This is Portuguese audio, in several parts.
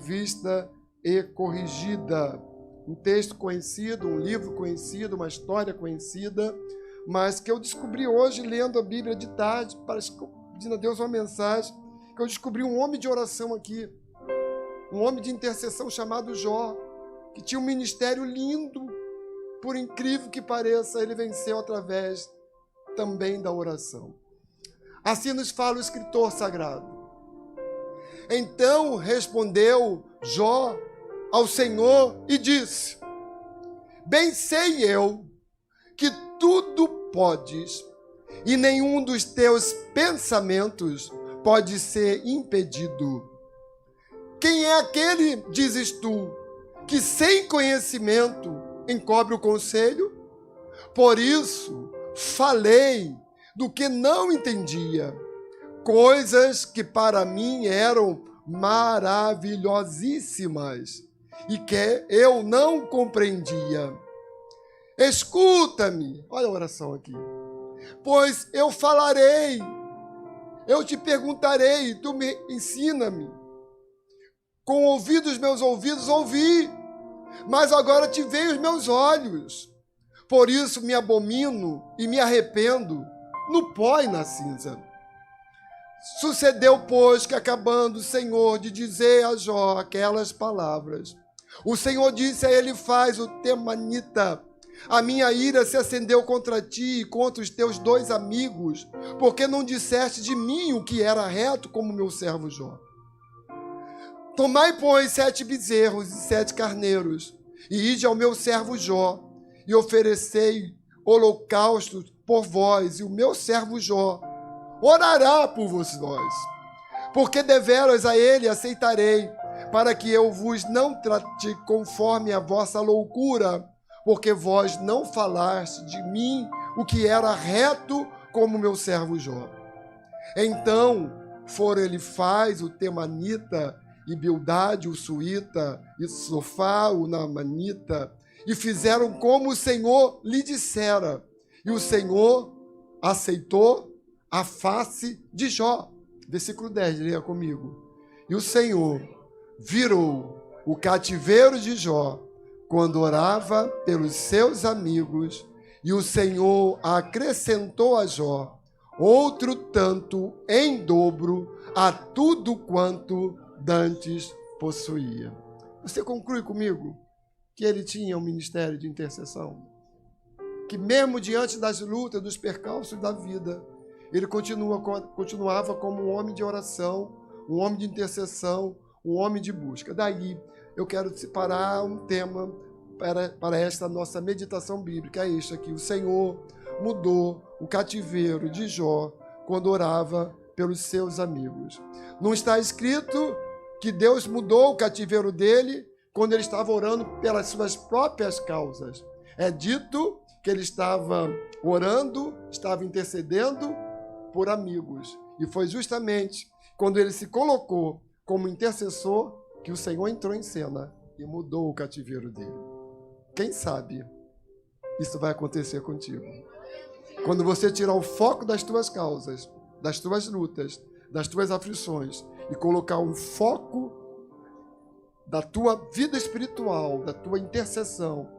revista e corrigida. Um texto conhecido, um livro conhecido, uma história conhecida, mas que eu descobri hoje lendo a Bíblia de tarde, parece que pedindo a Deus uma mensagem, que eu descobri um homem de oração aqui, um homem de intercessão chamado Jó, que tinha um ministério lindo, por incrível que pareça, ele venceu através também da oração. Assim nos fala o escritor sagrado. Então respondeu Jó ao Senhor e disse: bem sei eu que tudo podes, e nenhum dos teus pensamentos pode ser impedido. Quem é aquele, dizes tu, que sem conhecimento encobre o conselho? Por isso falei do que não entendia, coisas que para mim eram maravilhosíssimas e que eu não compreendia. Escuta-me, olha a oração aqui, pois eu falarei, eu te perguntarei, tu me ensina-me. Com ouvidos meus ouvidos ouvi, mas agora te veem os meus olhos. Por isso me abomino e me arrependo no pó e na cinza. Sucedeu, pois, que acabando o Senhor de dizer a Jó aquelas palavras, o Senhor disse a Elifaz, o temanita: a minha ira se acendeu contra ti e contra os teus 2 amigos, porque não disseste de mim o que era reto, como meu servo Jó. Tomai, pois, 7 bezerros e 7 carneiros, e ide ao meu servo Jó, e oferecei holocaustos por vós, e o meu servo Jó orará por vós, porque deveras a ele aceitarei, para que eu vos não trate conforme a vossa loucura, porque vós não falaste de mim o que era reto, como meu servo Jó. Então foram Elifaz, o temanita, e Bildade, o suíta, e Sofá, o naamanita, e fizeram como o Senhor lhe dissera, e o Senhor aceitou a face de Jó. Versículo 10, leia comigo. E o Senhor virou o cativeiro de Jó quando orava pelos seus amigos, e o Senhor acrescentou a Jó outro tanto em dobro a tudo quanto dantes possuía. Você conclui comigo que ele tinha um ministério de intercessão? Que mesmo diante das lutas, dos percalços da vida, ele continuava como um homem de oração, um homem de intercessão, um homem de busca. Daí, eu quero separar um tema para esta nossa meditação bíblica, é este aqui. O Senhor mudou o cativeiro de Jó quando orava pelos seus amigos. Não está escrito que Deus mudou o cativeiro dele quando ele estava orando pelas suas próprias causas. É dito que ele estava orando, estava intercedendo por amigos. E foi justamente quando ele se colocou como intercessor que o Senhor entrou em cena e mudou o cativeiro dele. Quem sabe isso vai acontecer contigo? Quando você tirar o foco das tuas causas, das tuas lutas, das tuas aflições e colocar um foco da tua vida espiritual, da tua intercessão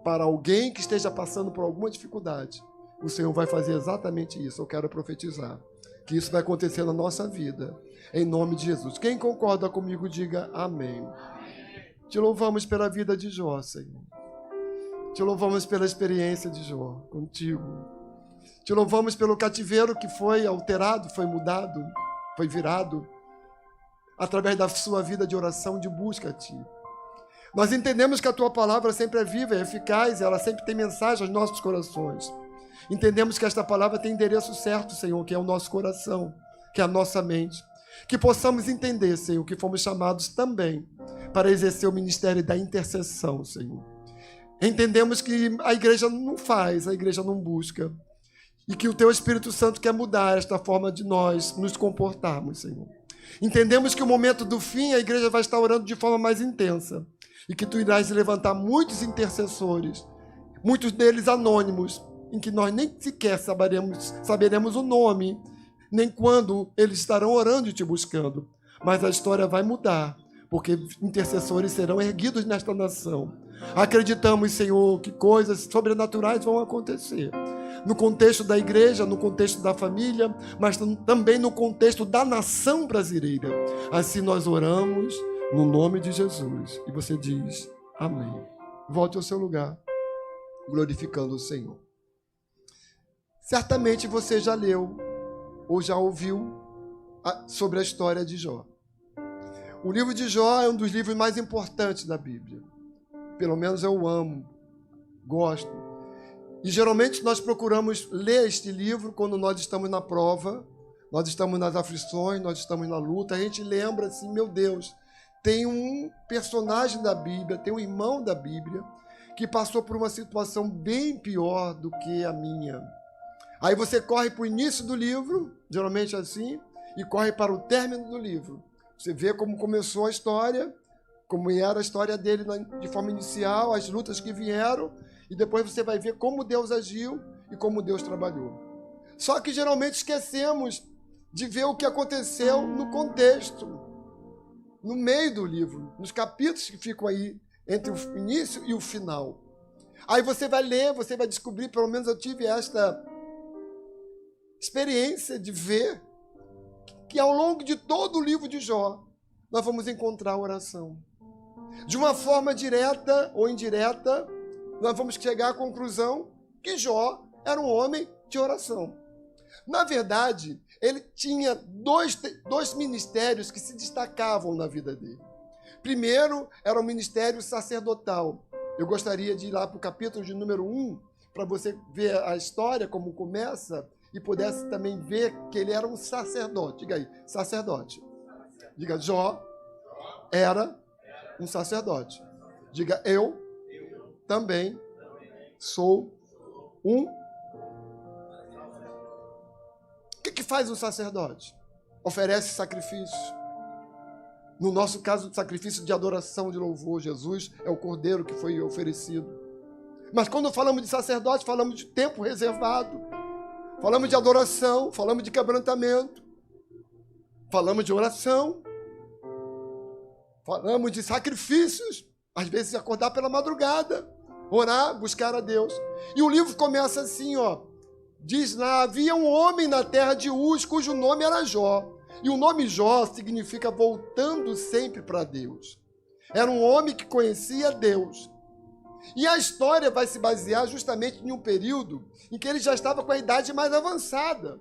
para alguém que esteja passando por alguma dificuldade, o Senhor vai fazer exatamente isso. Eu quero profetizar que isso vai acontecer na nossa vida, em nome de Jesus. Quem concorda comigo, diga amém. Te louvamos pela vida de Jó, Senhor. Te louvamos pela experiência de Jó contigo. Te louvamos pelo cativeiro que foi alterado, foi mudado, foi virado, através da sua vida de oração, de busca a Ti. Nós entendemos que a Tua palavra sempre é viva, é eficaz, ela sempre tem mensagem aos nossos corações. Entendemos que esta palavra tem endereço certo, Senhor, que é o nosso coração, que é a nossa mente. Que possamos entender, Senhor, que fomos chamados também para exercer o ministério da intercessão, Senhor. Entendemos que a igreja não faz, a igreja não busca. E que o Teu Espírito Santo quer mudar esta forma de nós nos comportarmos, Senhor. Entendemos que o momento do fim, a igreja vai estar orando de forma mais intensa. E que Tu irás levantar muitos intercessores, muitos deles anônimos, em que nós nem sequer saberemos o nome, nem quando eles estarão orando e Te buscando. Mas a história vai mudar, porque intercessores serão erguidos nesta nação. Acreditamos, Senhor, que coisas sobrenaturais vão acontecer. No contexto da igreja, no contexto da família, mas também no contexto da nação brasileira. Assim nós oramos no nome de Jesus. E você diz, amém. Volte ao seu lugar, glorificando o Senhor. Certamente você já leu ou já ouviu sobre a história de Jó. O livro de Jó é um dos livros mais importantes da Bíblia. Pelo menos eu amo, gosto. E geralmente nós procuramos ler este livro quando nós estamos na prova, nós estamos nas aflições, nós estamos na luta. A gente lembra assim, meu Deus, tem um personagem da Bíblia, tem um irmão da Bíblia que passou por uma situação bem pior do que a minha. Aí você corre para o início do livro, geralmente assim, e corre para o término do livro. Você vê como começou a história, como era a história dele de forma inicial, as lutas que vieram, e depois você vai ver como Deus agiu e como Deus trabalhou. Só que geralmente esquecemos de ver o que aconteceu no contexto, no meio do livro, nos capítulos que ficam aí entre o início e o final. Aí você vai ler, você vai descobrir, pelo menos eu tive esta experiência de ver que ao longo de todo o livro de Jó, nós vamos encontrar a oração. De uma forma direta ou indireta, nós vamos chegar à conclusão que Jó era um homem de oração. Na verdade, ele tinha dois ministérios que se destacavam na vida dele. Primeiro, era o ministério sacerdotal. Eu gostaria de ir lá para o capítulo de número 1, para você ver a história, como começa, e pudesse também ver que ele era um sacerdote. Diga aí, sacerdote. Diga, Jó era um sacerdote. Diga, eu também sou um. O que faz um sacerdote? Oferece sacrifício. No nosso caso, sacrifício de adoração, de louvor. Jesus é o cordeiro que foi oferecido. Mas quando falamos de sacerdote, falamos de tempo reservado. Falamos de adoração, falamos de quebrantamento. Falamos de oração. Falamos de sacrifícios. Às vezes acordar pela madrugada. Orar, buscar a Deus. E o livro começa assim, ó. Diz lá, havia um homem na terra de Uz, cujo nome era Jó. E o nome Jó significa voltando sempre para Deus. Era um homem que conhecia Deus. E a história vai se basear justamente em um período em que ele já estava com a idade mais avançada.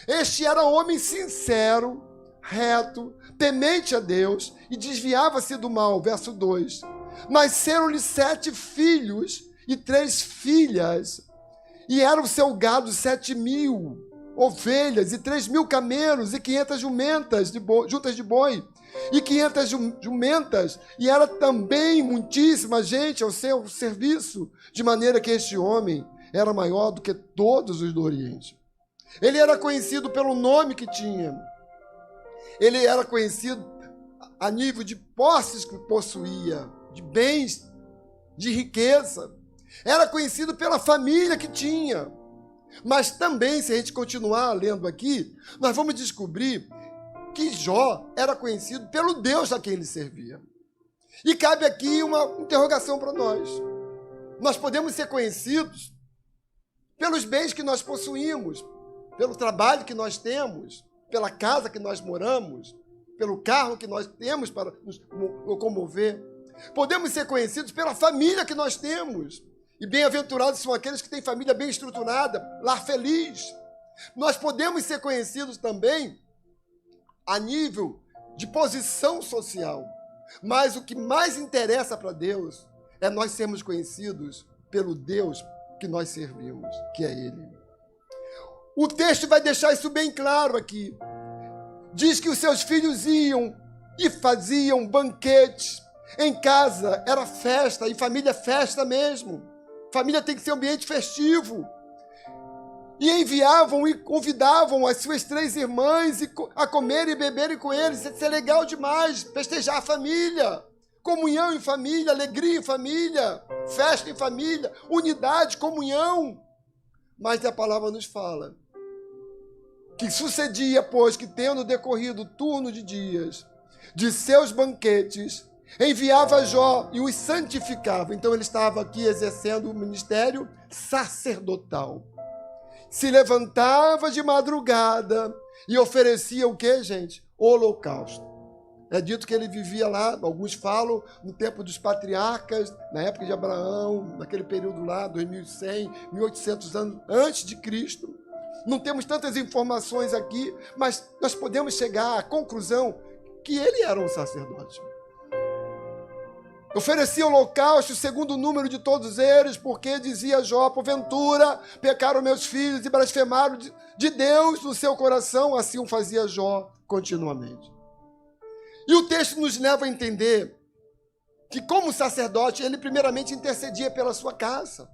Este era um homem sincero, reto, temente a Deus e desviava-se do mal. Verso 2. Nasceram-lhe 7 filhos e 3 filhas, e era o seu gado 7.000 ovelhas, e 3.000 camelos, e 500 juntas de boi, e 500 jumentas, e era também muitíssima gente ao seu serviço, de maneira que este homem era maior do que todos os do Oriente. Ele era conhecido pelo nome que tinha. Ele era conhecido a nível de posses que possuía, de bens, de riqueza. Era conhecido pela família que tinha. Mas também, se a gente continuar lendo aqui, nós vamos descobrir que Jó era conhecido pelo Deus a quem ele servia. E cabe aqui uma interrogação para nós. Nós podemos ser conhecidos pelos bens que nós possuímos, pelo trabalho que nós temos, pela casa que nós moramos, pelo carro que nós temos para nos locomover. Podemos ser conhecidos pela família que nós temos. E bem-aventurados são aqueles que têm família bem estruturada, lar feliz. Nós podemos ser conhecidos também a nível de posição social. Mas o que mais interessa para Deus é nós sermos conhecidos pelo Deus que nós servimos, que é Ele. O texto vai deixar isso bem claro aqui. Diz que os seus filhos iam e faziam banquetes. Em casa era festa, e família é festa mesmo. Família tem que ser um ambiente festivo. E enviavam e convidavam as suas 3 irmãs a comerem e beberem com eles. Isso é legal demais, festejar a família. Comunhão em família, alegria em família, festa em família, unidade, comunhão. Mas a palavra nos fala que sucedia, pois, que tendo decorrido o turno de dias, de seus banquetes, enviava Jó e os santificava. Então ele estava aqui exercendo o ministério sacerdotal. Se levantava de madrugada e oferecia o quê, gente? Holocausto. É dito que ele vivia lá, alguns falam, no tempo dos patriarcas, na época de Abraão, naquele período lá, 2100, 1800 anos antes de Cristo. Não temos tantas informações aqui, mas nós podemos chegar à conclusão que ele era um sacerdote. Oferecia holocausto segundo o número de todos eles, porque dizia Jó, porventura pecaram meus filhos e blasfemaram de Deus no seu coração, assim o fazia Jó continuamente. E o texto nos leva a entender que, como sacerdote, ele primeiramente intercedia pela sua casa,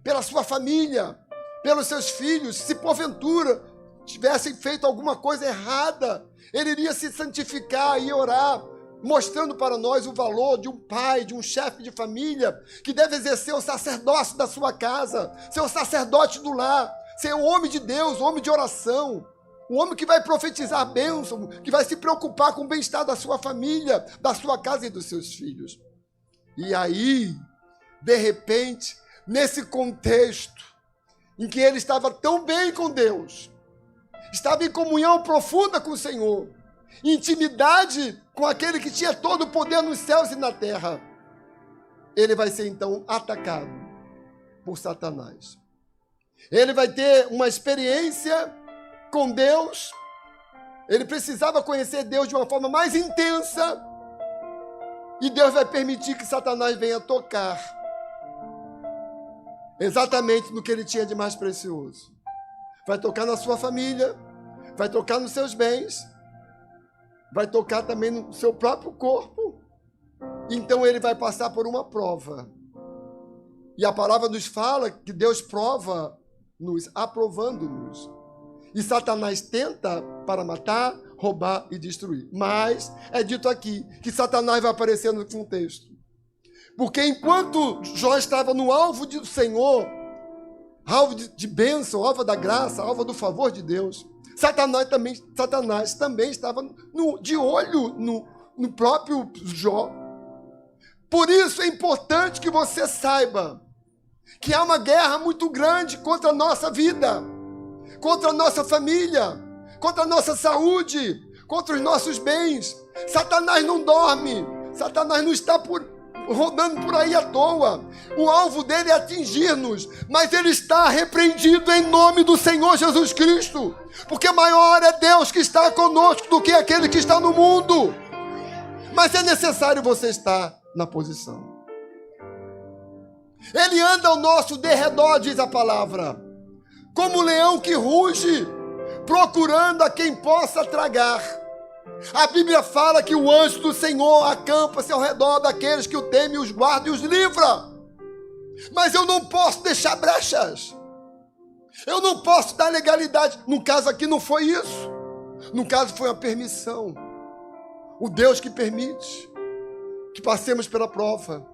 pela sua família, pelos seus filhos. Se porventura tivessem feito alguma coisa errada, ele iria se santificar e orar, mostrando para nós o valor de um pai, de um chefe de família, que deve exercer o sacerdócio da sua casa, ser o sacerdote do lar, ser o homem de Deus, o homem de oração, um homem que vai profetizar bênção, que vai se preocupar com o bem-estar da sua família, da sua casa e dos seus filhos. E aí, de repente, nesse contexto, em que ele estava tão bem com Deus, estava em comunhão profunda com o Senhor, intimidade com aquele que tinha todo o poder nos céus e na terra, ele vai ser então atacado por Satanás. Ele vai ter uma experiência com Deus, ele precisava conhecer Deus de uma forma mais intensa, e Deus vai permitir que Satanás venha tocar exatamente no que ele tinha de mais precioso. Vai tocar na sua família, vai tocar nos seus bens, vai tocar também no seu próprio corpo. Então ele vai passar por uma prova. E a palavra nos fala que Deus prova-nos, aprovando-nos. E Satanás tenta para matar, roubar e destruir. Mas é dito aqui que Satanás vai aparecer no contexto. Porque enquanto Jó estava no alvo do Senhor, alvo de bênção, alvo da graça, alvo do favor de Deus, Satanás também estava de olho no próprio Jó. Por isso é importante que você saiba que há uma guerra muito grande contra a nossa vida, contra a nossa família, contra a nossa saúde, contra os nossos bens. Satanás não dorme, Satanás não está rodando por aí à toa. O alvo dele é atingir-nos, mas ele está repreendido em nome do Senhor Jesus Cristo, porque maior é Deus que está conosco do que aquele que está no mundo. Mas é necessário você estar na posição. Ele anda ao nosso derredor, diz a palavra, como um leão que ruge, procurando a quem possa tragar. A Bíblia fala que o anjo do Senhor acampa-se ao redor daqueles que o temem, os guarda e os livra. Mas eu não posso deixar brechas. Eu não posso dar legalidade. No caso aqui não foi isso. No caso foi uma permissão. O Deus que permite que passemos pela prova,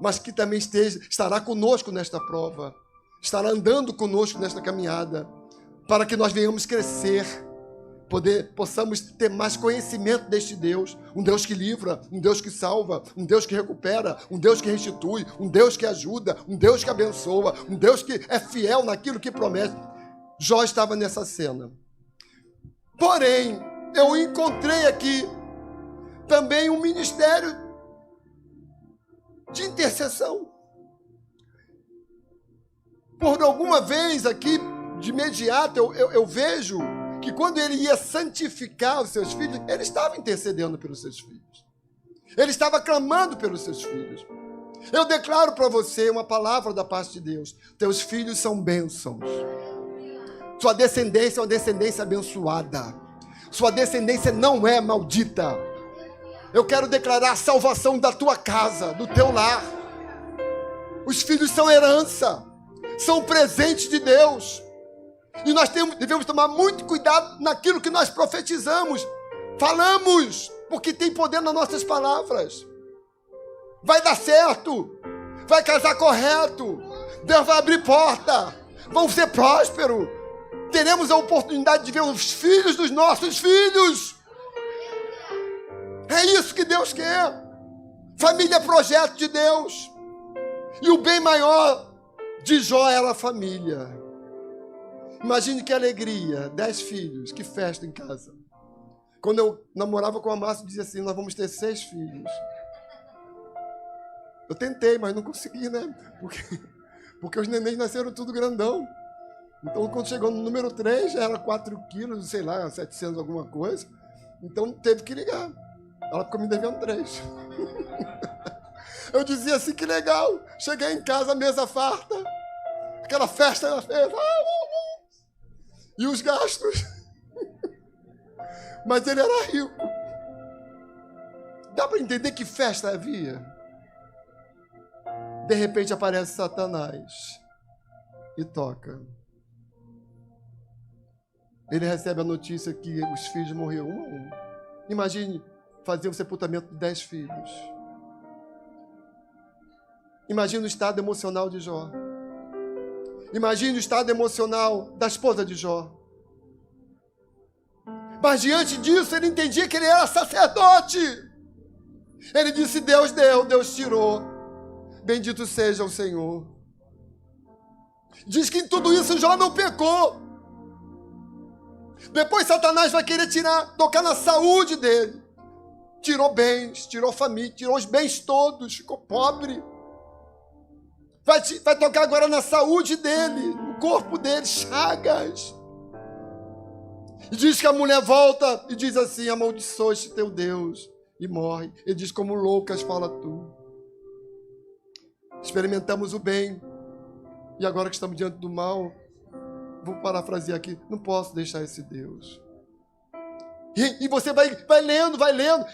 mas que também estará conosco nesta prova, estará andando conosco nesta caminhada, para que nós venhamos crescer, possamos ter mais conhecimento deste Deus, um Deus que livra, um Deus que salva, um Deus que recupera, um Deus que restitui, um Deus que ajuda, um Deus que abençoa, um Deus que é fiel naquilo que promete. Jó estava nessa cena. Porém, eu encontrei aqui também um ministério de intercessão. Por alguma vez aqui, de imediato, eu vejo que quando ele ia santificar os seus filhos, ele estava intercedendo pelos seus filhos. Ele estava clamando pelos seus filhos. Eu declaro para você uma palavra da parte de Deus. Teus filhos são bênçãos. Sua descendência é uma descendência abençoada. Sua descendência não é maldita. Eu quero declarar a salvação da tua casa, do teu lar. Os filhos são herança, são presentes de Deus. E nós devemos tomar muito cuidado naquilo que nós profetizamos, falamos, porque tem poder nas nossas palavras. Vai dar certo, vai casar correto, Deus vai abrir porta, vão ser prósperos. Teremos a oportunidade de ver os filhos dos nossos filhos. É isso que Deus quer. Família é projeto de Deus. E o bem maior de Jó era a família. Imagine que alegria, 10 filhos, que festa em casa. Quando eu namorava com a Márcia, eu dizia assim, nós vamos ter 6 filhos. Eu tentei, mas não consegui, né? Porque os nenéns nasceram tudo grandão. Então, quando chegou no número 3, já era 4 quilos, sei lá, 700 alguma coisa. Então, teve que ligar. Ela ficou me devendo 3. Eu dizia assim, que legal. Cheguei em casa, mesa farta. Aquela festa na festa. E os gastos. Mas ele era rico. Dá para entender que festa havia? De repente aparece Satanás e toca. Ele recebe a notícia que os filhos morreram um a um. Imagine fazer o sepultamento de 10 filhos. Imagine o estado emocional de Jó. Imagine o estado emocional da esposa de Jó. Mas diante disso, ele entendia que ele era sacerdote. Ele disse, Deus deu, Deus tirou. Bendito seja o Senhor. Diz que em tudo isso Jó não pecou. Depois Satanás vai querer tocar na saúde dele. Tirou bens, tirou família, tirou os bens todos, ficou pobre. Vai tocar agora na saúde dele, no corpo dele, chagas. E diz que a mulher volta e diz assim, amaldiçoe-te teu Deus, e morre. Ele diz, como loucas fala tu. Experimentamos o bem, e agora que estamos diante do mal, vou parafrasear aqui, não posso deixar esse Deus. E você vai lendo,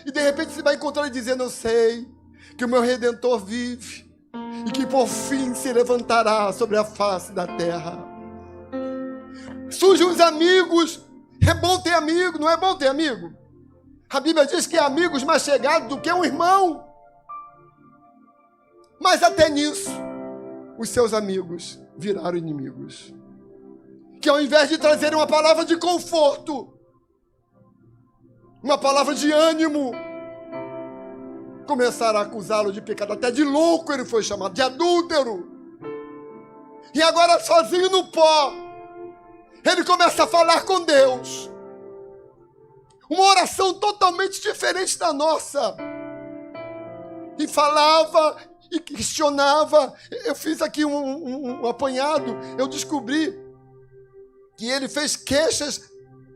e de repente você vai encontrar ele dizendo, eu sei que o meu Redentor vive, e que por fim se levantará sobre a face da terra. Surgem os amigos. É bom ter amigo, não é bom ter amigo? A Bíblia diz que é amigos mais chegados do que um irmão. Mas até nisso, os seus amigos viraram inimigos. Que ao invés de trazer uma palavra de conforto, uma palavra de ânimo, começaram a acusá-lo de pecado. Até de louco ele foi chamado, de adúltero. E agora sozinho no pó, ele começa a falar com Deus. Uma oração totalmente diferente da nossa. E falava, e questionava. Eu fiz aqui um apanhado. Eu descobri que ele fez queixas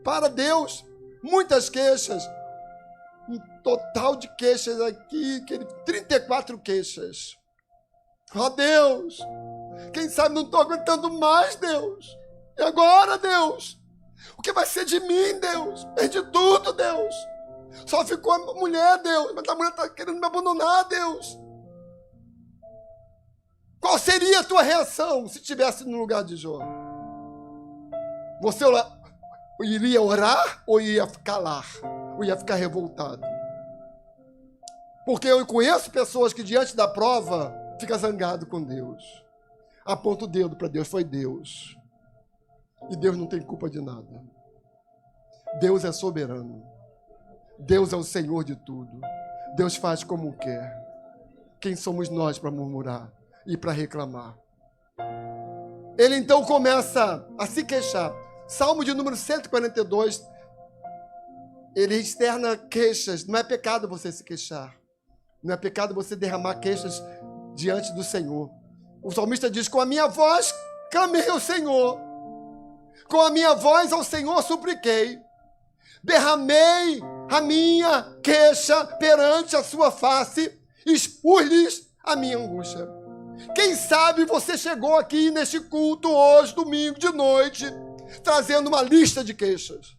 para Deus. Muitas queixas. Um total de queixas aqui. 34 queixas. Ó Deus, quem sabe não estou aguentando mais, Deus. E agora, Deus? O que vai ser de mim, Deus? Perdi tudo, Deus. Só ficou a mulher, Deus. Mas a mulher está querendo me abandonar, Deus. Qual seria a tua reação se estivesse no lugar de Jó? Você iria orar ou ia calar? Ou ia ficar revoltado? Porque eu conheço pessoas que diante da prova ficam zangados com Deus. Aponta o dedo para Deus, foi Deus. E Deus não tem culpa de nada. Deus é soberano. Deus é o Senhor de tudo. Deus faz como quer. Quem somos nós para murmurar e para reclamar? Ele então começa a se queixar. Salmo de número 142, ele externa queixas. Não é pecado você se queixar. Não é pecado você derramar queixas diante do Senhor. O salmista diz, com a minha voz clamei ao Senhor. Com a minha voz ao Senhor supliquei. Derramei a minha queixa perante a sua face. Expus-lhes a minha angústia. Quem sabe você chegou aqui neste culto hoje, domingo de noite, trazendo uma lista de queixas.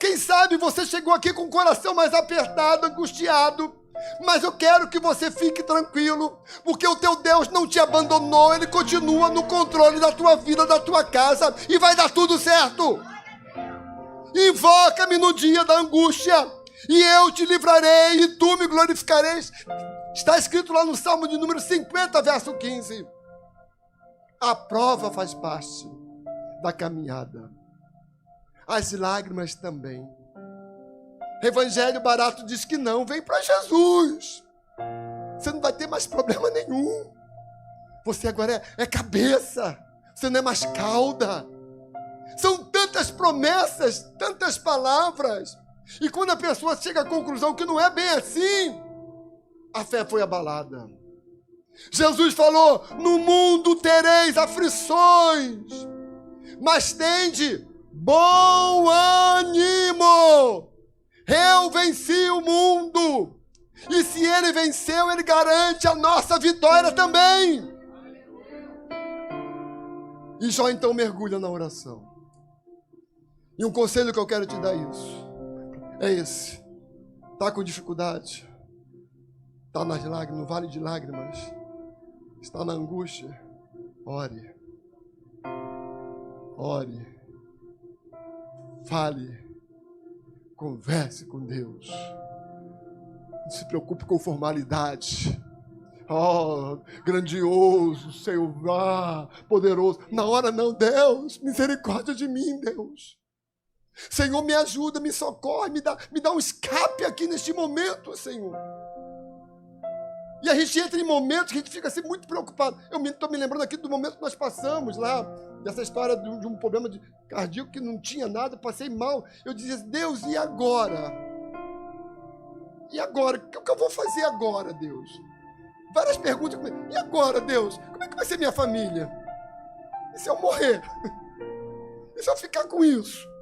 Quem sabe você chegou aqui com o coração mais apertado, angustiado. Mas eu quero que você fique tranquilo, porque o teu Deus não te abandonou, Ele continua no controle da tua vida, da tua casa, e vai dar tudo certo. Invoca-me no dia da angústia, e eu te livrarei, e tu me glorificareis. Está escrito lá no Salmo de número 50, verso 15. A prova faz parte da caminhada. As lágrimas também. Evangelho barato diz que não. Vem para Jesus. Você não vai ter mais problema nenhum. Você agora é cabeça. Você não é mais cauda. São tantas promessas, tantas palavras. E quando a pessoa chega à conclusão que não é bem assim, a fé foi abalada. Jesus falou: no mundo tereis aflições, mas tende bom ânimo. Eu venci o mundo. E se ele venceu, ele garante a nossa vitória também. E Jó então mergulha na oração. E um conselho que eu quero te dar é esse. Está com dificuldade? Está nas lágrimas, no vale de lágrimas? Está na angústia? Ore. Ore. Fale. Converse com Deus. Não se preocupe com formalidade. Oh, grandioso, Senhor, poderoso. Na hora não, Deus, misericórdia de mim, Deus. Senhor, me ajuda, me socorre, me dá um escape aqui neste momento, Senhor. E a gente entra em momentos que a gente fica assim muito preocupado. Eu estou me lembrando aqui do momento que nós passamos lá, dessa história de um problema cardíaco que não tinha nada, passei mal. Eu dizia: Deus, e agora? E agora? O que eu vou fazer agora, Deus? Várias perguntas. E agora, Deus? Como é que vai ser minha família? E se eu morrer? E se eu ficar com isso?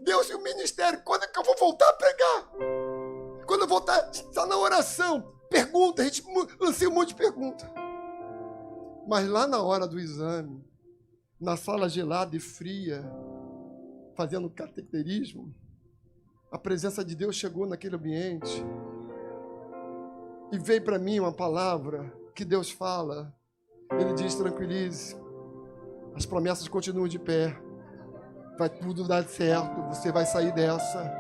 Deus, e o ministério? Quando é que eu vou voltar a pregar? Quando eu voltar, está na oração. Pergunta, a gente lancia um monte de pergunta. Mas lá na hora do exame, na sala gelada e fria, fazendo cateterismo, a presença de Deus chegou naquele ambiente e veio para mim uma palavra que Deus fala. Ele diz: tranquilize, as promessas continuam de pé, vai tudo dar certo, você vai sair dessa.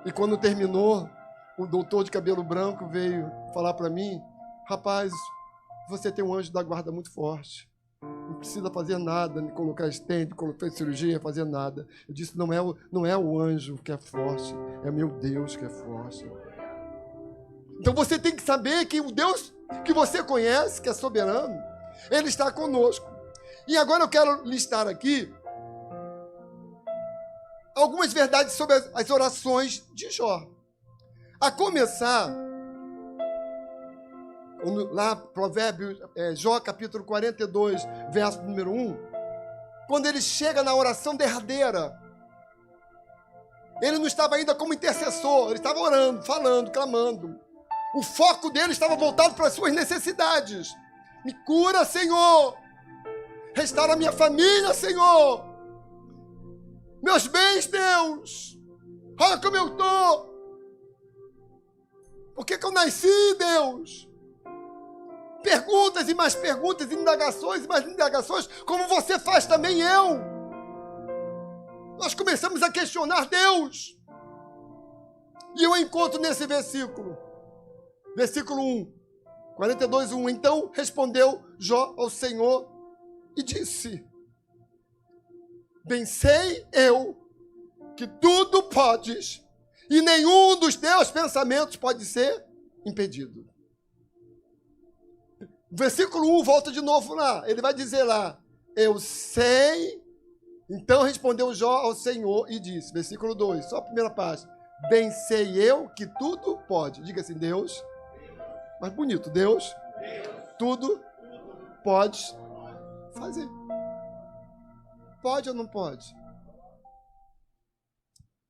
E quando terminou, o doutor de cabelo branco veio falar para mim: rapaz, você tem um anjo da guarda muito forte. Não precisa fazer nada, nem colocar stent, colocar cirurgia, fazer nada. Eu disse: não é o anjo que é forte, é meu Deus que é forte. Então você tem que saber que o Deus que você conhece, que é soberano, Ele está conosco. E agora eu quero listar aqui algumas verdades sobre as orações de Jó. A começar, lá, Provérbios, Jó capítulo 42, verso número 1, quando ele chega na oração derradeira, ele não estava ainda como intercessor, ele estava orando, falando, clamando. O foco dele estava voltado para as suas necessidades. Me cura, Senhor. Restaura a minha família, Senhor. Meus bens, Deus. Olha como eu estou. Por que eu nasci, Deus? Perguntas e mais perguntas, indagações e mais indagações, como você faz também eu. Nós começamos a questionar Deus. E eu encontro nesse versículo 1, 42, 1. Então respondeu Jó ao Senhor e disse: bem sei eu que tudo podes, e nenhum dos teus pensamentos pode ser impedido. Versículo 1, volta de novo lá. Ele vai dizer lá: eu sei. Então respondeu Jó ao Senhor e disse, versículo 2, só a primeira parte: bem sei eu que tudo pode. Diga assim: Deus. Mais bonito: Deus, tudo pode fazer. Pode ou não pode?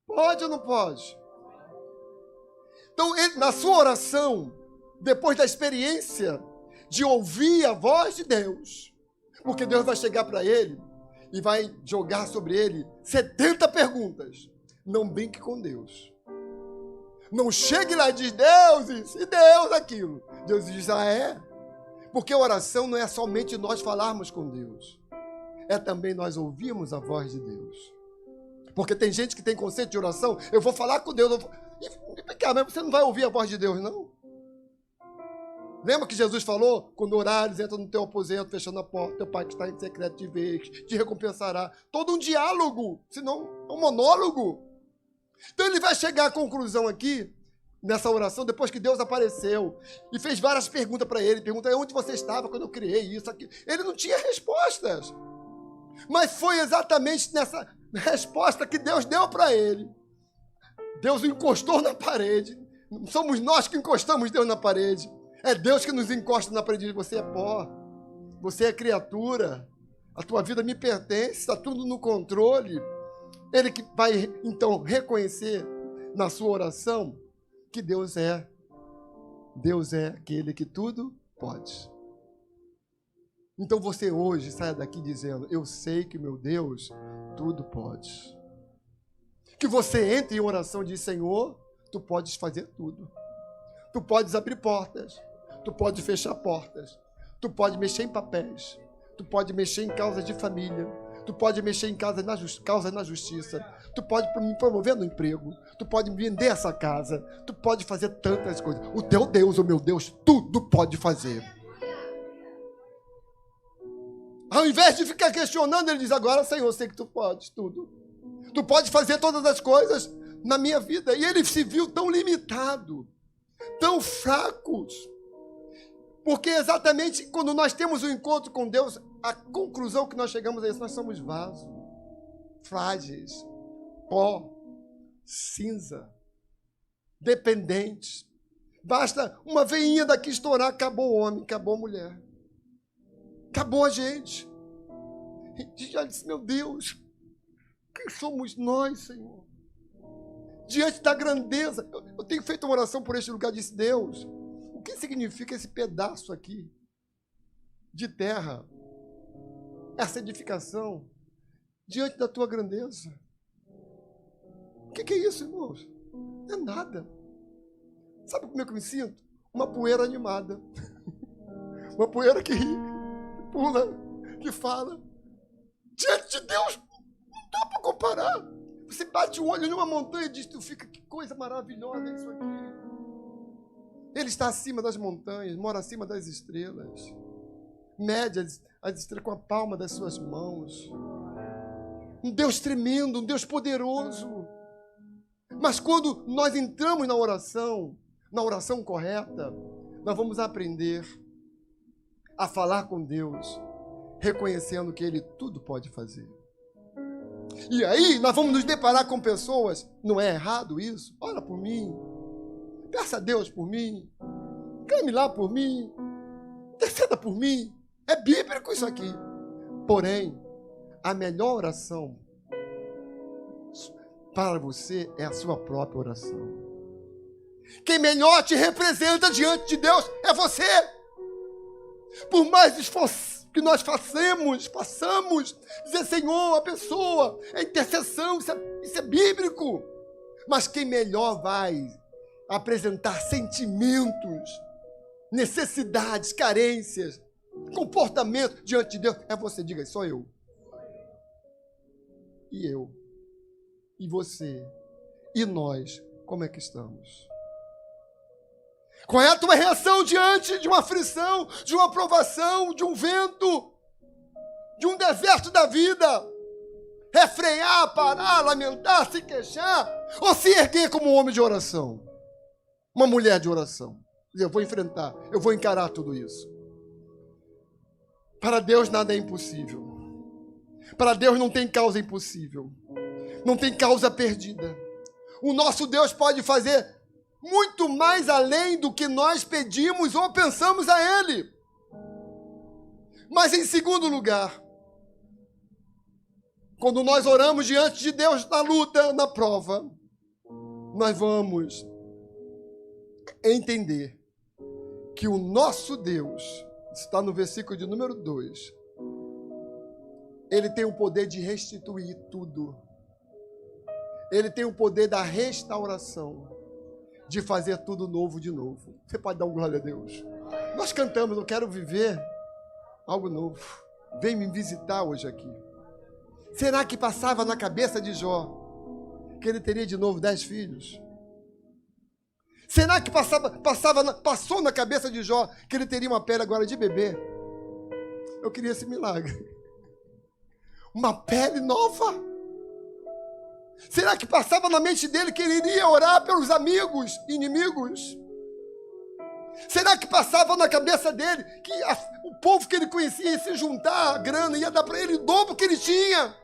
Pode ou não pode? Então, ele, na sua oração, depois da experiência de ouvir a voz de Deus, porque Deus vai chegar para ele e vai jogar sobre ele 70 perguntas. Não brinque com Deus. Não chegue lá e diz: Deus isso e Deus aquilo. Deus diz: ah, é? Porque a oração não é somente nós falarmos com Deus, é também nós ouvirmos a voz de Deus. Porque tem gente que tem conceito de oração: eu vou falar com Deus. Mas você não vai ouvir a voz de Deus, não? Lembra que Jesus falou: quando orares, entra no teu aposento, fechando a porta, teu pai que está em secreto te vê, te recompensará. Todo um diálogo, senão é um monólogo. Então ele vai chegar à conclusão aqui, nessa oração, depois que Deus apareceu e fez várias perguntas para ele. Pergunta: onde você estava quando eu criei isso aqui? Ele não tinha respostas. Mas foi exatamente nessa resposta que Deus deu para ele. Deus o encostou na parede. Não somos nós que encostamos Deus na parede. É Deus que nos encosta na parede. Você é pó. Você é criatura. A tua vida me pertence. Está tudo no controle. Ele que vai, então, reconhecer na sua oração que Deus é. Deus é aquele que tudo pode. Então você hoje saia daqui dizendo: eu sei que meu Deus tudo pode. Que você entre em oração e diz: Senhor, tu podes fazer tudo. Tu podes abrir portas. Tu podes fechar portas. Tu podes mexer em papéis. Tu pode mexer em causas de família. Tu pode mexer em causas na justiça. Tu pode me promover no emprego. Tu pode me vender essa casa. Tu pode fazer tantas coisas. O teu Deus, o meu Deus, tudo pode fazer. Ao invés de ficar questionando, ele diz: agora, Senhor, eu sei que tu podes tudo. Tu pode fazer todas as coisas na minha vida. E ele se viu tão limitado, tão fraco. Porque exatamente quando nós temos um encontro com Deus, a conclusão que nós chegamos é isso: nós somos vasos, frágeis, pó, cinza, dependentes. Basta uma veinha daqui estourar, acabou o homem, acabou a mulher. Acabou a gente. E já disse: meu Deus, quem somos nós, Senhor? Diante da grandeza, eu tenho feito uma oração por este lugar, disse Deus. O que significa esse pedaço aqui de terra? Essa edificação diante da tua grandeza? O que é isso, irmãos? Não é nada. Sabe como é que eu me sinto? Uma poeira animada. Uma poeira que ri, pula, que fala. Diante de Deus, não dá para comparar. Você bate o olho numa montanha e diz: tu fica, que coisa maravilhosa isso aqui. Ele está acima das montanhas, mora acima das estrelas. Mede as estrelas com a palma das suas mãos. Um Deus tremendo, um Deus poderoso. Mas quando nós entramos na oração correta, nós vamos aprender a falar com Deus, reconhecendo que Ele tudo pode fazer. E aí nós vamos nos deparar com pessoas: não é errado isso? Ora por mim. Peça a Deus por mim. Clame lá por mim. Interceda por mim. É bíblico isso aqui. Porém, a melhor oração para você é a sua própria oração. Quem melhor te representa diante de Deus é você. Por mais esforço que nós façamos, dizer: Senhor, a pessoa, é intercessão, isso é bíblico. Mas quem melhor vai apresentar sentimentos, necessidades, carências, comportamento diante de Deus é você. Diga: sou eu. E eu. E você. E nós. Como é que estamos? Qual é a tua reação diante de uma aflição, de uma provação, de um vento, de um deserto da vida? Refrear, parar, lamentar, se queixar? Ou se erguer como um homem de oração? Uma mulher de oração? Eu vou enfrentar, eu vou encarar tudo isso. Para Deus nada é impossível. Para Deus não tem causa impossível. Não tem causa perdida. O nosso Deus pode fazer muito mais além do que nós pedimos ou pensamos a Ele. Mas em segundo lugar, quando nós oramos diante de Deus na luta, na prova, nós vamos entender que o nosso Deus, está no versículo de número 2, Ele tem o poder de restituir tudo. Ele tem o poder da restauração, de fazer tudo novo de novo. Você pode dar um glória a Deus? Nós cantamos: eu quero viver algo novo. Vem me visitar hoje aqui. Será que passava na cabeça de Jó que ele teria de novo 10 filhos? Será que passou na cabeça de Jó que ele teria uma pele agora de bebê? Eu queria esse milagre. Uma pele nova. Será que passava na mente dele que ele iria orar pelos amigos, inimigos? Será que passava na cabeça dele que o povo que ele conhecia ia se juntar, a grana, ia dar para ele o dobro que ele tinha?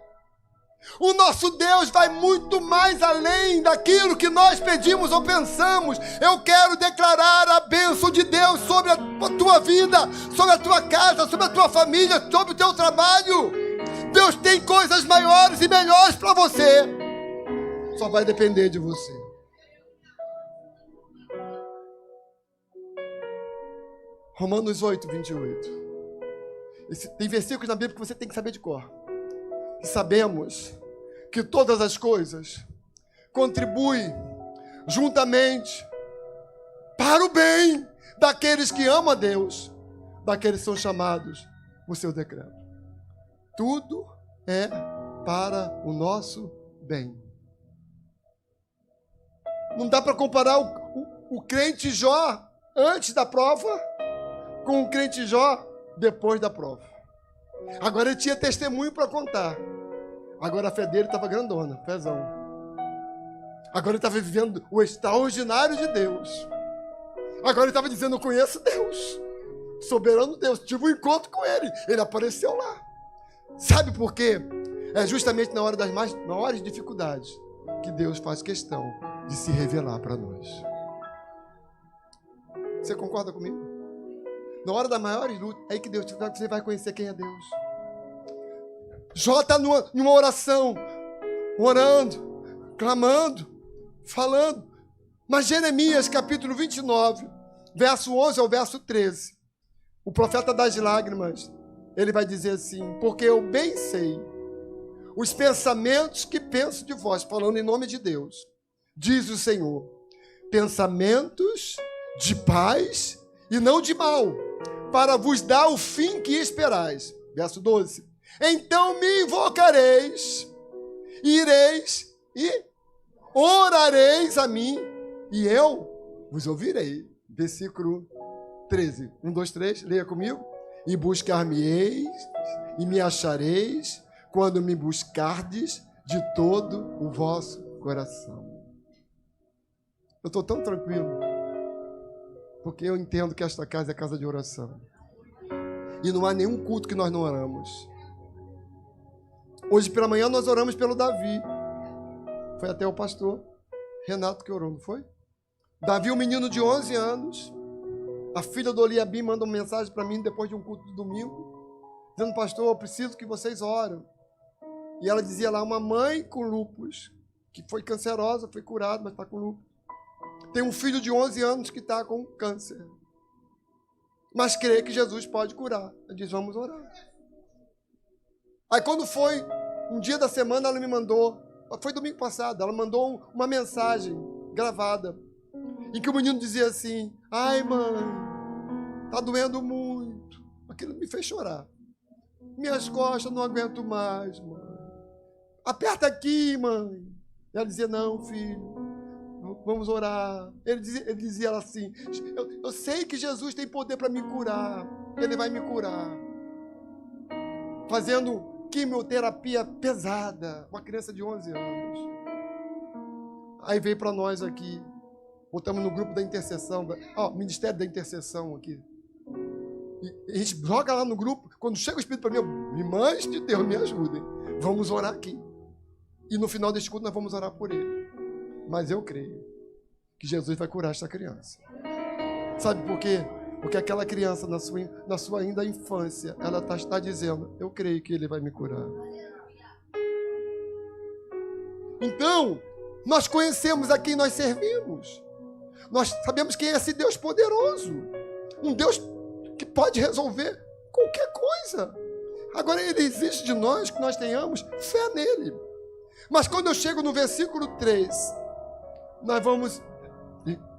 O nosso Deus vai muito mais além daquilo que nós pedimos ou pensamos. Eu quero declarar a bênção de Deus sobre a tua vida, sobre a tua casa, sobre a tua família, sobre o teu trabalho. Deus tem coisas maiores e melhores para você. Só vai depender de você. Romanos 8, 28. Tem versículos na Bíblia que você tem que saber de cor. E sabemos que todas as coisas contribuem juntamente para o bem daqueles que amam a Deus, daqueles que são chamados por seu decreto. Tudo é para o nosso bem. Não dá para comparar o crente Jó antes da prova com o crente Jó depois da prova. Agora ele tinha testemunho para contar. Agora a fé dele estava grandona, fezão. Agora ele estava vivendo o extraordinário de Deus. Agora ele estava dizendo, eu conheço Deus. Soberano Deus, tive um encontro com ele. Ele apareceu lá. Sabe por quê? É justamente na hora das maiores dificuldades que Deus faz questão de se revelar para nós. Você concorda comigo? Na hora das maiores lutas, é aí que Deus você vai conhecer quem é Deus. Jó está numa oração, orando, clamando, falando. Mas Jeremias, capítulo 29, verso 11 ao verso 13, o profeta das lágrimas, ele vai dizer assim, porque eu bem sei os pensamentos que penso de vós, falando em nome de Deus, diz o Senhor, pensamentos de paz e não de mal, para vos dar o fim que esperais. Verso 12. Então me invocareis, ireis e orareis a mim, e eu vos ouvirei. Versículo 13. 1, 2, 3, leia comigo. E buscar-me-eis e me achareis, quando me buscardes de todo o vosso coração. Eu estou tão tranquilo, porque eu entendo que esta casa é casa de oração. E não há nenhum culto que nós não oramos. Hoje pela manhã nós oramos pelo Davi. Foi até o pastor Renato que orou, não foi? Davi, um menino de 11 anos. A filha do Oliabim manda uma mensagem para mim depois de um culto de domingo, dizendo, pastor, eu preciso que vocês orem. E ela dizia lá, uma mãe com lúpus, que foi cancerosa, foi curada, mas está com lúpus. Tem um filho de 11 anos que está com câncer. Mas crê que Jesus pode curar. Eu disse, vamos orar. Aí quando foi um dia da semana, ela me mandou, foi domingo passado, ela mandou uma mensagem gravada, em que o menino dizia assim, ai mãe, tá doendo muito. Aquilo me fez chorar. Minhas costas não aguento mais, mãe. Aperta aqui, mãe. E ela dizia, não, filho, vamos orar. Ele dizia assim, eu sei que Jesus tem poder para me curar. Ele vai me curar. Fazendo quimioterapia pesada. Uma criança de 11 anos. Aí veio para nós aqui. Botamos no grupo da intercessão. Ministério da intercessão aqui. E a gente joga lá no grupo. Quando chega o Espírito para mim, irmãs de Deus, me ajudem. Vamos orar aqui. E no final deste culto nós vamos orar por ele. Mas eu creio que Jesus vai curar esta criança. Sabe por quê? Porque aquela criança, na sua ainda infância, ela está dizendo, eu creio que ele vai me curar. Então, nós conhecemos a quem nós servimos. Nós sabemos quem é esse Deus poderoso. Um Deus que pode resolver qualquer coisa. Agora, ele exige de nós que nós tenhamos fé nele. Mas quando eu chego no versículo 3, nós vamos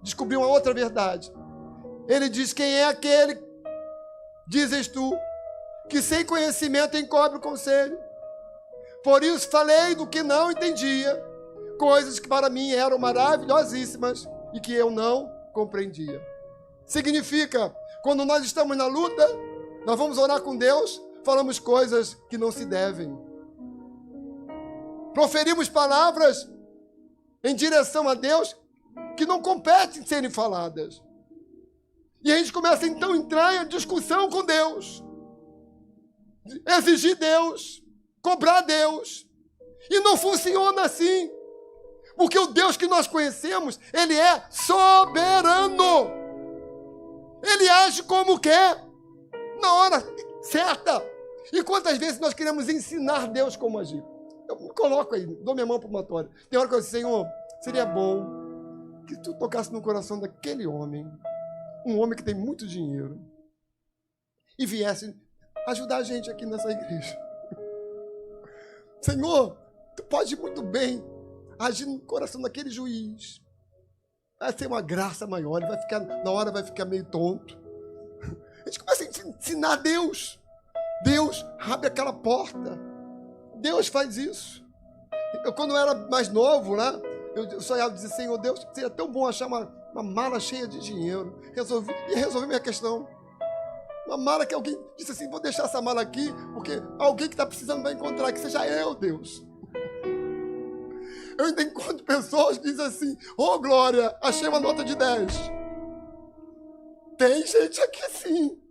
descobrir uma outra verdade. Ele diz, quem é aquele, dizes tu, que sem conhecimento encobre o conselho. Por isso falei do que não entendia, coisas que para mim eram maravilhosíssimas e que eu não compreendia. Significa, quando nós estamos na luta, nós vamos orar com Deus, falamos coisas que não se devem. Proferimos palavras em direção a Deus que não competem serem faladas. E a gente começa então a entrar em discussão com Deus, exigir Deus, cobrar Deus. E não funciona assim. Porque o Deus que nós conhecemos, Ele é soberano. Ele age como quer, na hora certa. E quantas vezes nós queremos ensinar Deus como agir? Eu me coloco aí, dou minha mão para o motório. Tem hora que eu digo, Senhor, seria bom que tu tocasse no coração daquele homem, um homem que tem muito dinheiro, e viesse ajudar a gente aqui nessa igreja. Senhor, tu pode muito bem agir no coração daquele juiz. Vai ser uma graça maior, ele vai ficar, na hora vai ficar meio tonto. A gente começa a ensinar Deus. Deus abre aquela porta. Deus faz isso. Eu, quando eu era mais novo, né, eu sonhava dizer, Senhor Deus, seria tão bom achar uma mala cheia de dinheiro. Ia resolver minha questão. Uma mala que alguém disse assim, vou deixar essa mala aqui, porque alguém que está precisando vai encontrar, que seja eu, Deus. Eu ainda encontro pessoas que dizem assim, ô Glória, achei uma nota de 10. Tem gente aqui assim.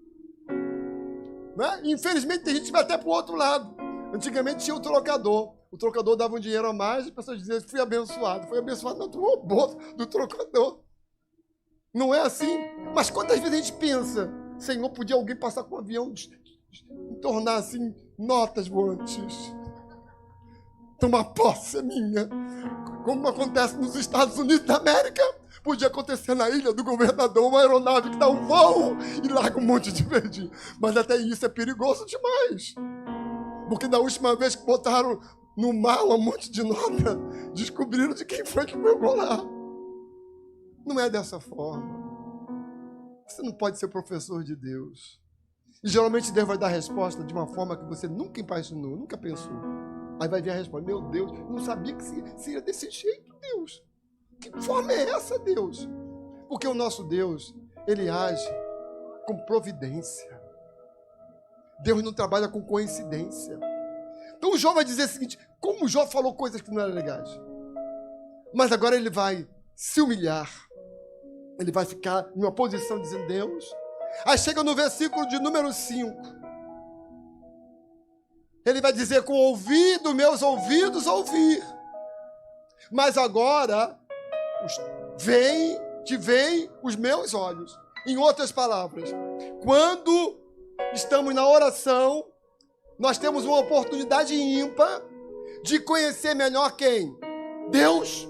Né? Infelizmente tem gente que vai até para o outro lado. Antigamente tinha o trocador. O trocador dava um dinheiro a mais e as pessoas diziam, fui abençoado. Foi abençoado no bolso do trocador. Não é assim? Mas quantas vezes a gente pensa, Senhor, podia alguém passar com um avião e tornar assim notas voantes. Tomar posse minha. Como acontece nos Estados Unidos da América, podia acontecer na ilha do governador, uma aeronave que dá um voo e larga um monte de verdinho. Mas até isso é perigoso demais. Porque da última vez que botaram no mar um monte de nota, descobriram de quem foi que pegou lá. Não é dessa forma. Você não pode ser professor de Deus. E geralmente Deus vai dar a resposta de uma forma que você nunca imaginou, nunca pensou. Aí vai vir a resposta, meu Deus, eu não sabia que seria desse jeito, Deus. Que forma é essa, Deus? Porque o nosso Deus, Ele age com providência. Deus não trabalha com coincidência. Então o Jó vai dizer o seguinte, como o Jó falou coisas que não eram legais. Mas agora ele vai se humilhar. Ele vai ficar em uma posição dizendo, Deus. Aí chega no versículo de número 5. Ele vai dizer, com o ouvido, meus ouvidos, ouvir. Mas agora, te veem os meus olhos. Em outras palavras, quando estamos na oração, nós temos uma oportunidade ímpar de conhecer melhor quem? Deus.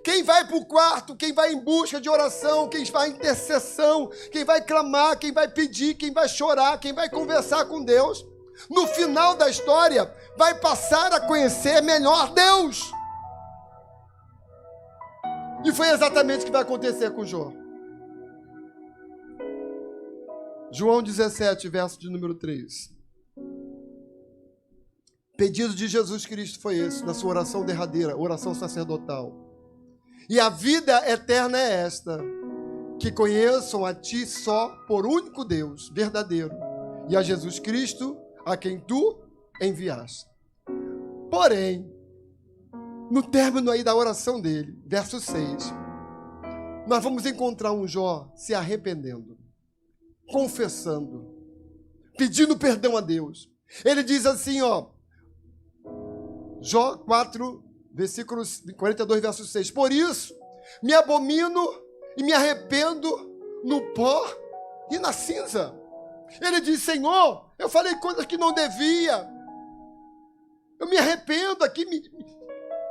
Quem vai para o quarto, quem vai em busca de oração, quem vai em intercessão, quem vai clamar, quem vai pedir, quem vai chorar, quem vai conversar com Deus, no final da história, vai passar a conhecer melhor Deus. E foi exatamente o que vai acontecer com Jó. João 17, verso de número 3. Pedido de Jesus Cristo foi esse, na sua oração derradeira, oração sacerdotal. E a vida eterna é esta, que conheçam a ti só por único Deus, verdadeiro, e a Jesus Cristo, a quem tu enviaste. Porém, no término aí da oração dele, verso 6, nós vamos encontrar um Jó se arrependendo, confessando, pedindo perdão a Deus. Ele diz assim, ó, Jó 4, versículo 42, verso 6. Por isso, me abomino e me arrependo no pó e na cinza. Ele diz, Senhor, eu falei coisas que não devia. Eu me arrependo aqui, me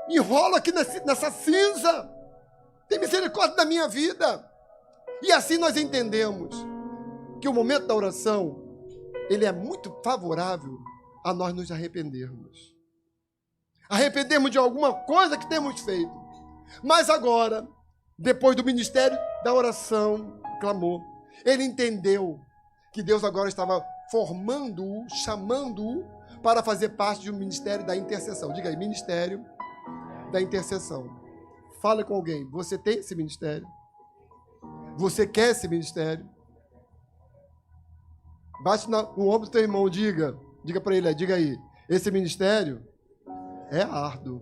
enrolo aqui nessa cinza. Tem misericórdia da minha vida. E assim nós entendemos que o momento da oração, ele é muito favorável a nós nos arrependermos. Arrependermos de alguma coisa que temos feito. Mas agora, depois do ministério da oração, clamou, ele entendeu que Deus agora estava formando-o, chamando-o para fazer parte de um ministério da intercessão. Diga aí, ministério da intercessão. Fala com alguém, você tem esse ministério? Você quer esse ministério? Bate no ombro do teu irmão, diga para ele, diga aí, esse ministério é árduo.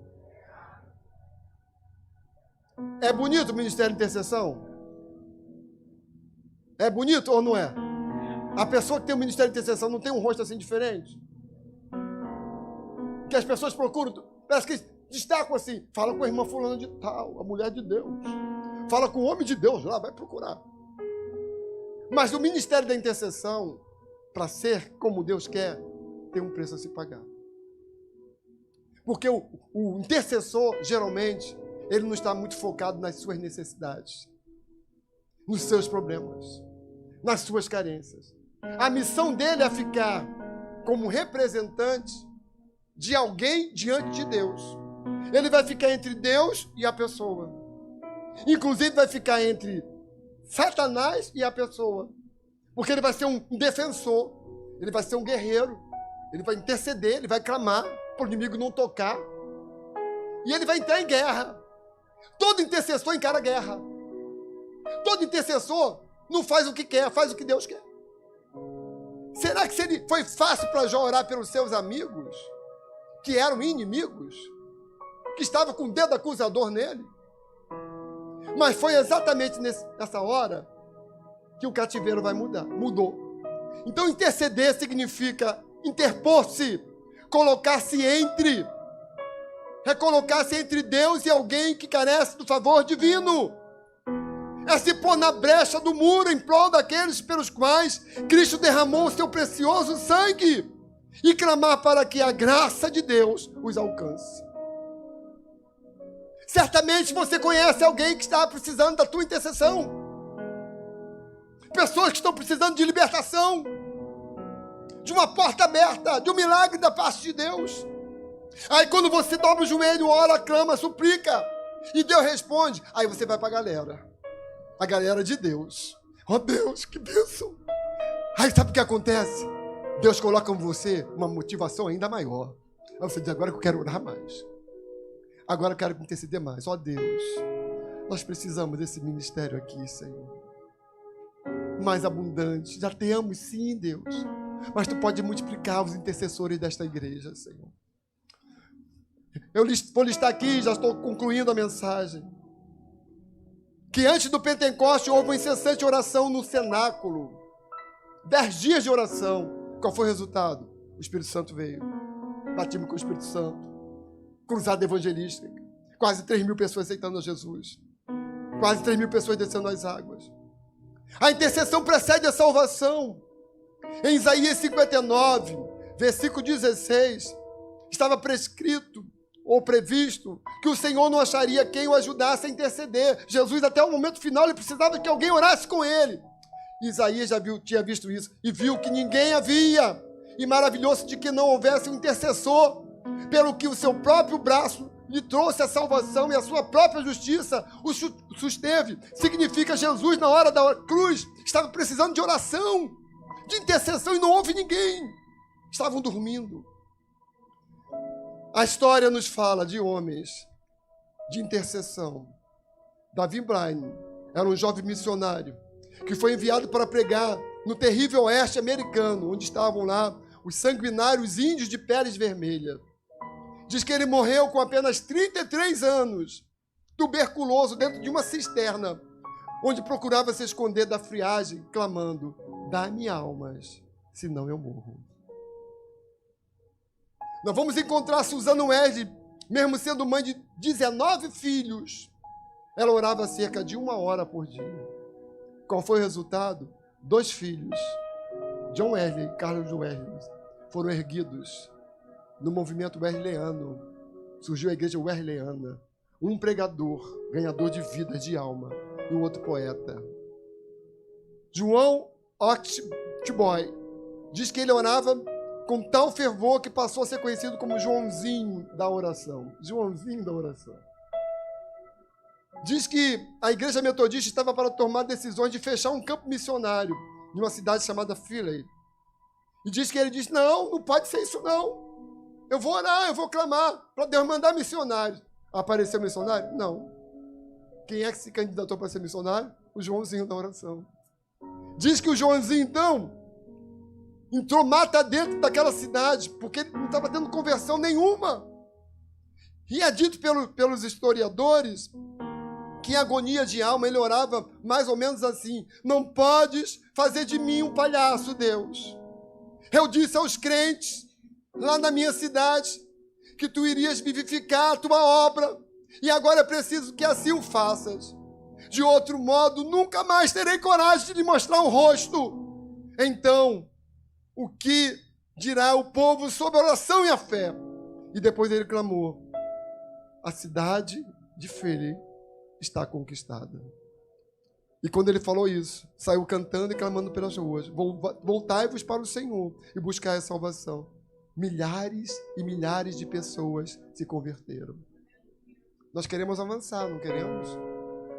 É bonito o ministério de intercessão? É bonito ou não é? A pessoa que tem o ministério de intercessão não tem um rosto assim diferente? Que as pessoas procuram, parece que destacam assim, fala com a irmã fulana de tal, a mulher de Deus. Fala com o homem de Deus lá, vai procurar. Mas o ministério da intercessão, para ser como Deus quer, tem um preço a se pagar. Porque o intercessor, geralmente, ele não está muito focado nas suas necessidades, nos seus problemas, nas suas carências. A missão dele é ficar como representante de alguém diante de Deus. Ele vai ficar entre Deus e a pessoa. Inclusive vai ficar entre Satanás e a pessoa. Porque ele vai ser um defensor, ele vai ser um guerreiro, ele vai interceder, ele vai clamar para o inimigo não tocar. E ele vai entrar em guerra. Todo intercessor encara guerra. Todo intercessor não faz o que quer, faz o que Deus quer. Será que foi fácil para Jó orar pelos seus amigos, que eram inimigos, que estavam com o dedo acusador nele? Mas foi exatamente nessa hora que o cativeiro vai mudar. Mudou. Então interceder significa interpor-se, colocar-se entre, recolocar-se entre Deus e alguém que carece do favor divino. É se pôr na brecha do muro em prol daqueles pelos quais Cristo derramou o seu precioso sangue e clamar para que a graça de Deus os alcance. Certamente você conhece alguém que está precisando da tua intercessão. Pessoas que estão precisando de libertação, de uma porta aberta, de um milagre da parte de Deus. Aí quando você dobra o joelho, ora, clama, suplica, e Deus responde, aí você vai para a galera de Deus. Oh Deus, que bênção! Aí sabe o que acontece? Deus coloca em você uma motivação ainda maior. Aí você diz, agora que eu quero orar mais. Agora eu quero interceder mais. Ó Deus, nós precisamos desse ministério aqui, Senhor. Mais abundante. Já temos, sim, Deus. Mas Tu pode multiplicar os intercessores desta igreja, Senhor. Eu vou listar aqui, já estou concluindo a mensagem. Que antes do Pentecoste houve uma incessante oração no cenáculo. 10 dias de oração. Qual foi o resultado? O Espírito Santo veio. Batimos com o Espírito Santo. Cruzada evangelística. Quase 3.000 pessoas aceitando a Jesus. Quase 3.000 pessoas descendo as águas. A intercessão precede a salvação. Em Isaías 59, versículo 16, estava prescrito ou previsto que o Senhor não acharia quem o ajudasse a interceder. Jesus, até o momento final, ele precisava que alguém orasse com ele. Isaías tinha visto isso e viu que ninguém havia. E maravilhou-se de que não houvesse um intercessor, pelo que o seu próprio braço lhe trouxe a salvação e a sua própria justiça o susteve. Significa Jesus, na hora da cruz, estava precisando de oração, de intercessão, e não houve ninguém. Estavam dormindo. A história nos fala de homens de intercessão. Davi Blaine era um jovem missionário que foi enviado para pregar no terrível oeste americano, onde estavam lá os sanguinários índios de peles vermelhas. Diz que ele morreu com apenas 33 anos, tuberculoso, dentro de uma cisterna, onde procurava se esconder da friagem, clamando, dá-me almas, senão eu morro. Nós vamos encontrar Susana Wesley, mesmo sendo mãe de 19 filhos. Ela orava cerca de 1 hora por dia. Qual foi o resultado? 2 filhos, John Wesley e Carlos Wesley, foram erguidos no movimento wesleyano. Surgiu a igreja wesleyana. Um pregador, ganhador de vida, de alma, e o outro poeta. João Oxboy diz que ele orava com tal fervor que passou a ser conhecido como Joãozinho da oração. Joãozinho da oração. Diz que a igreja metodista estava para tomar decisões de fechar um campo missionário em uma cidade chamada Philly. E diz que ele disse, não pode ser isso não. Eu vou orar, eu vou clamar para Deus mandar missionários. Apareceu missionário? Não. Quem é que se candidatou para ser missionário? O Joãozinho da oração. Diz que o Joãozinho, então, entrou mata dentro daquela cidade, porque ele não estava tendo conversão nenhuma. E é dito pelos historiadores que em agonia de alma ele orava mais ou menos assim: não podes fazer de mim um palhaço, Deus. Eu disse aos crentes lá na minha cidade que tu irias vivificar a tua obra, e agora é preciso que assim o faças. De outro modo, nunca mais terei coragem de lhe mostrar o rosto. Então, o que dirá o povo sobre a oração e a fé? E depois ele clamou: a cidade de Filipe está conquistada. E quando ele falou isso, saiu cantando e clamando pelas ruas: voltai-vos para o Senhor e buscai a salvação. Milhares e milhares de pessoas se converteram. Nós queremos avançar, não queremos?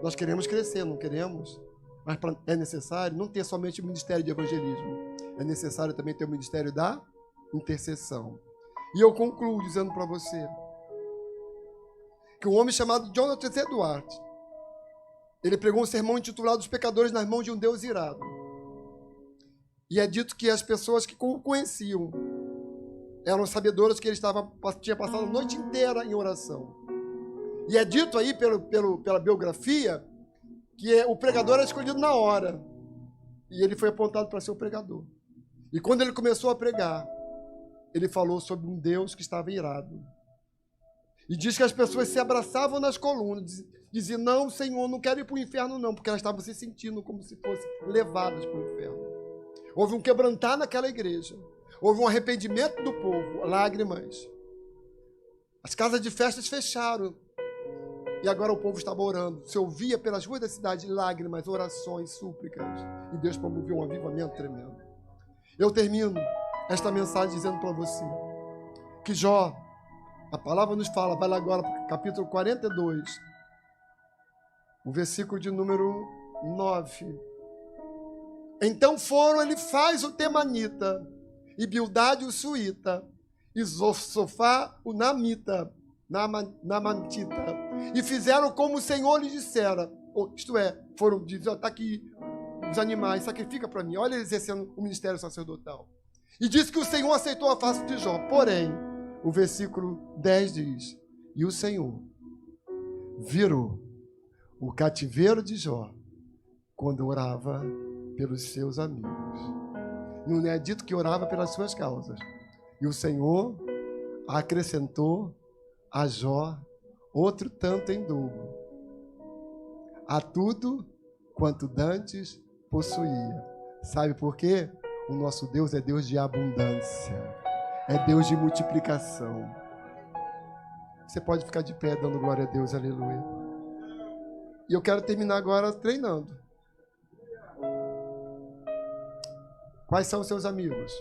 Nós queremos crescer, não queremos? Mas é necessário não ter somente o ministério de evangelismo. É necessário também ter o ministério da intercessão. E eu concluo dizendo para você que um homem chamado Jonathan Edwards, ele pregou um sermão intitulado Os Pecadores nas Mãos de um Deus Irado. E é dito que as pessoas que o conheciam eram sabedoras que ele tinha passado a noite inteira em oração. E é dito aí pela biografia que o pregador era escolhido na hora. E ele foi apontado para ser o pregador. E quando ele começou a pregar, ele falou sobre um Deus que estava irado. E diz que as pessoas se abraçavam nas colunas, diziam: não, Senhor, não quero ir para o inferno não, porque elas estavam se sentindo como se fossem levadas para o inferno. Houve um quebrantar naquela igreja. Houve um arrependimento do povo, lágrimas. As casas de festas fecharam. E agora o povo estava orando. Se ouvia pelas ruas da cidade lágrimas, orações, súplicas. E Deus promoveu um avivamento tremendo. Eu termino esta mensagem dizendo para você que Jó, a palavra nos fala, vai lá agora para o capítulo 42, o versículo de número 9. Então foram Elifaz o Temanita, e Bildade o Suíta, e Zofá o Naamita, e fizeram como o Senhor lhe dissera. Isto é, foram dizer: está aqui os animais, sacrifica para mim. Olha eles exercendo o ministério sacerdotal. E disse que o Senhor aceitou a face de Jó. Porém, o versículo 10 diz: e o Senhor virou o cativeiro de Jó quando orava pelos seus amigos. Não é dito que orava pelas suas causas. E o Senhor acrescentou a Jó outro tanto em dobro, a tudo quanto dantes possuía. Sabe por quê? O nosso Deus é Deus de abundância, é Deus de multiplicação. Você pode ficar de pé dando glória a Deus, aleluia. E eu quero terminar agora treinando. Quais são os seus amigos?